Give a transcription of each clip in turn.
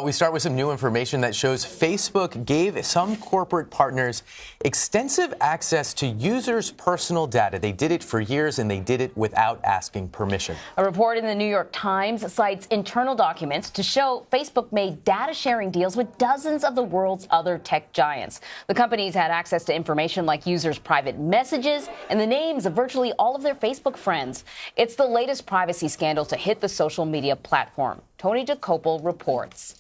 We start with some new information that shows Facebook gave some corporate partners extensive access to users' personal data. They did it for years, and they did it without asking permission. A report in the New York Times cites internal documents to show Facebook made data sharing deals with dozens of the world's other tech giants. The companies had access to information like users' private messages and the names of virtually all of their Facebook friends. It's the latest privacy scandal to hit the social media platform. Tony DeCopel reports.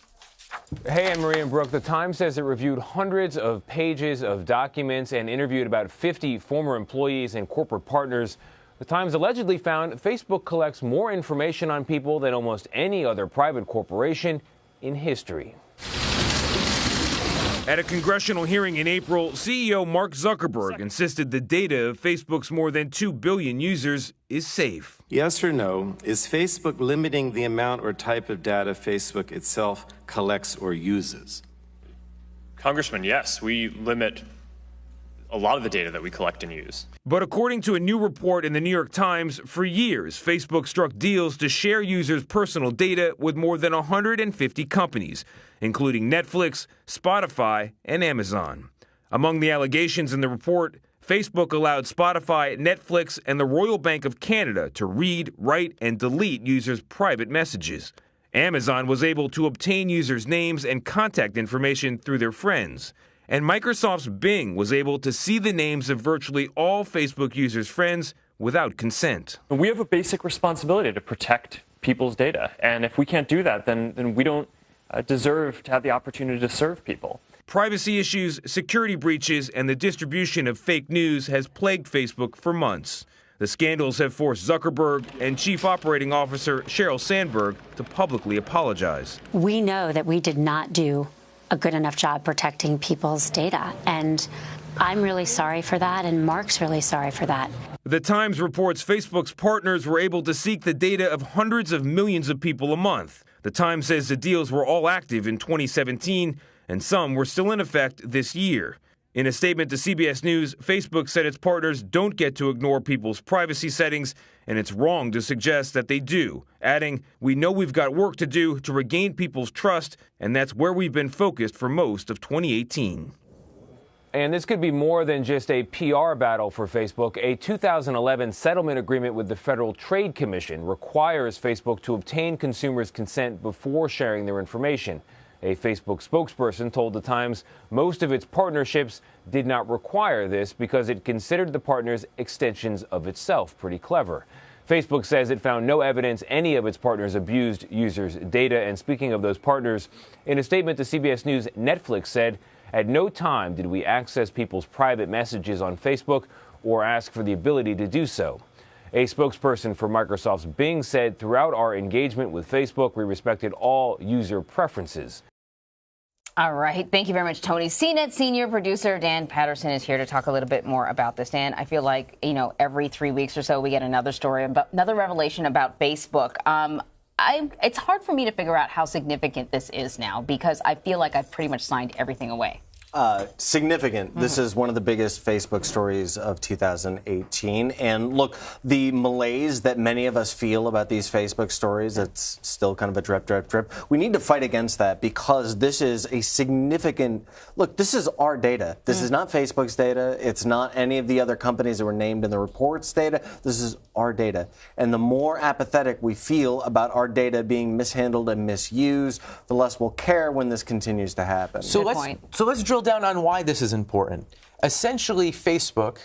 Hey, Anne-Marie and Brooke. The Times says it reviewed hundreds of pages of documents and interviewed about 50 former employees and corporate partners. The Times allegedly found Facebook collects more information on people than almost any other private corporation in history. At a congressional hearing in April, CEO Mark Zuckerberg insisted the data of Facebook's more than 2 billion users is safe. Yes or no, is Facebook limiting the amount or type of data Facebook itself collects or uses? Congressman, yes, we limit a lot of the data that we collect and use. But according to a new report in the New York Times, for years, Facebook struck deals to share users' personal data with more than 150 companies, including Netflix, Spotify, and Amazon. Among the allegations in the report, Facebook allowed Spotify, Netflix, and the Royal Bank of Canada to read, write, and delete users' private messages. Amazon was able to obtain users' names and contact information through their friends. And Microsoft's Bing was able to see the names of virtually all Facebook users' friends without consent. We have a basic responsibility to protect people's data. And if we can't do that, then we don't deserve to have the opportunity to serve people. Privacy issues, security breaches, and the distribution of fake news has plagued Facebook for months. The scandals have forced Zuckerberg and Chief Operating Officer Sheryl Sandberg to publicly apologize. We know that we did not do a good enough job protecting people's data, and I'm really sorry for that, and Mark's really sorry for that. The Times reports Facebook's partners were able to seek the data of hundreds of millions of people a month. The Times says the deals were all active in 2017, and some were still in effect this year. In a statement to CBS News, Facebook said its partners don't get to ignore people's privacy settings, and it's wrong to suggest that they do, adding, "We know we've got work to do to regain people's trust, and that's where we've been focused for most of 2018. And this could be more than just a PR battle for Facebook. A 2011 settlement agreement with the Federal Trade Commission requires Facebook to obtain consumers' consent before sharing their information. A Facebook spokesperson told The Times most of its partnerships did not require this because it considered the partners extensions of itself. Pretty clever. Facebook says it found no evidence any of its partners abused users' data. And speaking of those partners, in a statement to CBS News, Netflix said, "At no time did we access people's private messages on Facebook or ask for the ability to do so." A spokesperson for Microsoft's Bing said, "Throughout our engagement with Facebook, we respected all user preferences." All right. Thank you very much, Tony. CNET senior producer Dan Patterson is here to talk a little bit more about this. Dan, I feel like, every 3 weeks or so we get another story about another revelation about Facebook. It's hard for me to figure out how significant this is now because I feel like I've pretty much signed everything away. Significant. Mm-hmm. This is one of the biggest Facebook stories of 2018. And look, the malaise that many of us feel about these Facebook stories, it's still kind of a drip, drip, drip. We need to fight against that because this is a significant, look, this is our data. This is not Facebook's data. It's not any of the other companies that were named in the report's data. This is our data. And the more apathetic we feel about our data being mishandled and misused, the less we'll care when this continues to happen. So let's drill down on why this is important. Essentially, Facebook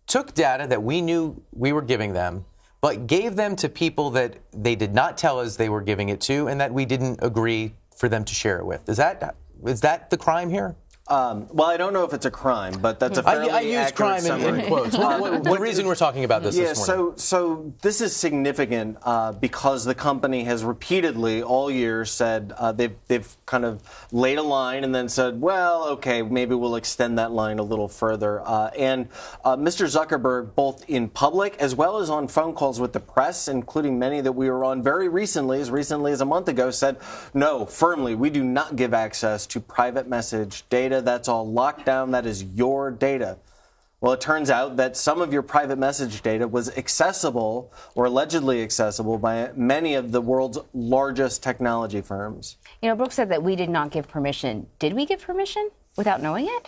took data that we knew we were giving them, but gave them to people that they did not tell us they were giving it to and that we didn't agree for them to share it with. Is that the crime here? Well, I don't know if it's a crime, but that's a fairly I use accurate crime in quotes. What reason we're talking about this morning? So this is significant because the company has repeatedly all year said they've kind of laid a line and then said, well, okay, maybe we'll extend that line a little further. And Mr. Zuckerberg, both in public as well as on phone calls with the press, including many that we were on very recently as a month ago, said, no, firmly, we do not give access to private message data. That's all locked down. That is your data. Well, it turns out that some of your private message data was accessible or allegedly accessible by many of the world's largest technology firms. You know, Brooke said that we did not give permission. Did we give permission without knowing it?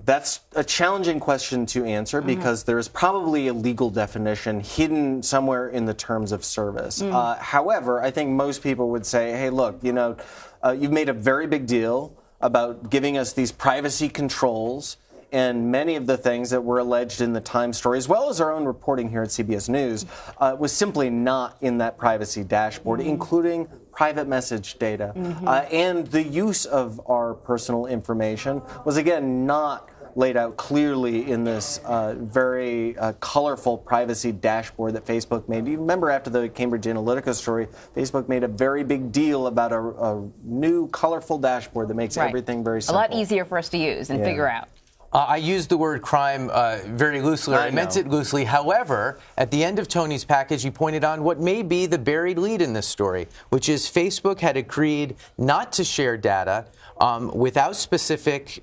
That's a challenging question to answer because there is probably a legal definition hidden somewhere in the terms of service. However, I think most people would say, hey, look, you know, you've made a very big deal about giving us these privacy controls, and many of the things that were alleged in the Times story, as well as our own reporting here at CBS News, was simply not in that privacy dashboard, including private message data. And the use of our personal information was, again, not laid out clearly in this very colorful privacy dashboard that Facebook made. You remember after the Cambridge Analytica story, Facebook made a very big deal about a new colorful dashboard that makes everything very simple. A lot easier for us to use and figure out. I used the word crime very loosely. I meant it loosely. However, at the end of Tony's package, he pointed on what may be the buried lead in this story, which is Facebook had agreed not to share data without specific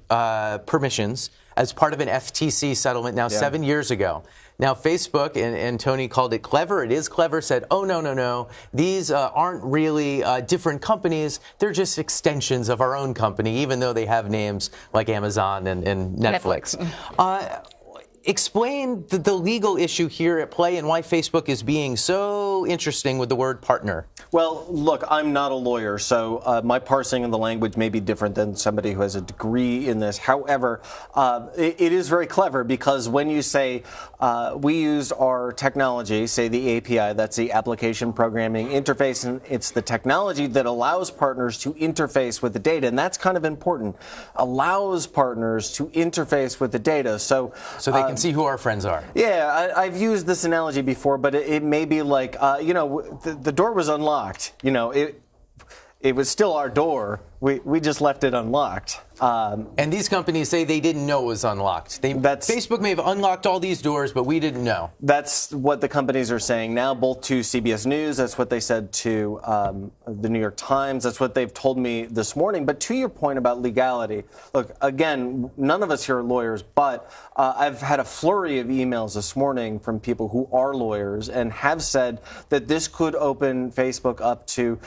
permissions as part of an FTC settlement now 7 years ago. Now, Facebook, and Tony called it clever, it is clever, said, oh, no, these aren't really different companies. They're just extensions of our own company, even though they have names like Amazon and Netflix. Explain the legal issue here at play and why Facebook is being so interesting with the word partner. Well, look, I'm not a lawyer, so my parsing of the language may be different than somebody who has a degree in this. However, it is very clever because when you say we use our technology, say the API, that's the application programming interface, and it's the technology that allows partners to interface with the data, and that's kind of important. Allows partners to interface with the data. So they can see who our friends are. Yeah, I've used this analogy before, but it may be like, you know, the door was unlocked. You know, it was still our door. We just left it unlocked. And these companies say they didn't know it was unlocked. Facebook may have unlocked all these doors, but we didn't know. That's what the companies are saying now, both to CBS News. That's what they said to the New York Times. That's what they've told me this morning. But to your point about legality, look, again, none of us here are lawyers, but I've had a flurry of emails this morning from people who are lawyers and have said that this could open Facebook up to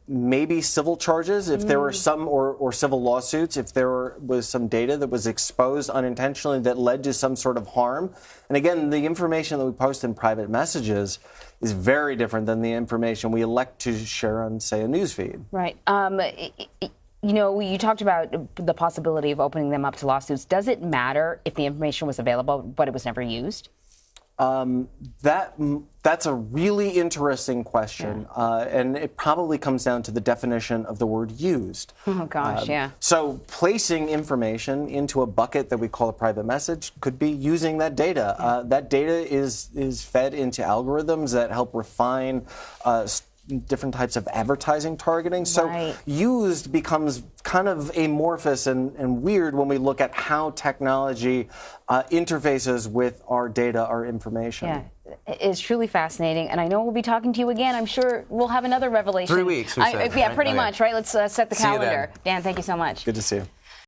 maybe civil charges if there were some, or civil lawsuits if there was some data that was exposed unintentionally that led to some sort of harm. And again, the information that we post in private messages is very different than the information we elect to share on, say, a newsfeed. Right. You know, you talked about the possibility of opening them up to lawsuits. Does it matter if the information was available, but it was never used? That's a really interesting question, and it probably comes down to the definition of the word used. Oh, gosh, So placing information into a bucket that we call a private message could be using that data. That data is fed into algorithms that help refine different types of advertising targeting. So used becomes kind of amorphous and weird when we look at how technology interfaces with our data, our information. Yeah, it's truly fascinating. And I know we'll be talking to you again. I'm sure we'll have another revelation. 3 weeks, we said, pretty much, right? Let's set the calendar. Dan, thank you so much. Good to see you.